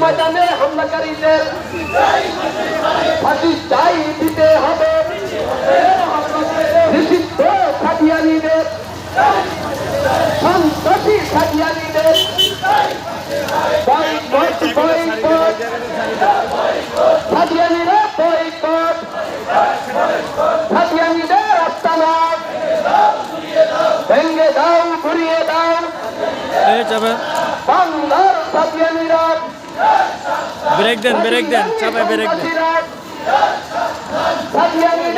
ময়দানে হামলাকারীদের ফাঁসি চাই দিতে হবে, নিষিদ্ধ কাদিয়ানীদের, সন্ত্রাসী কাদিয়ানীদের বয়কট বয়কট, কাদিয়ানীরা বয়কট, কাদিয়ানীদের আস্তানা ভেঙে দাও, ঘুরিয়ে দাও। বাংলার কাদিয়ানীরা ব্রেক দেন, চাপায় ব্রেক দেন। কাদিয়ানী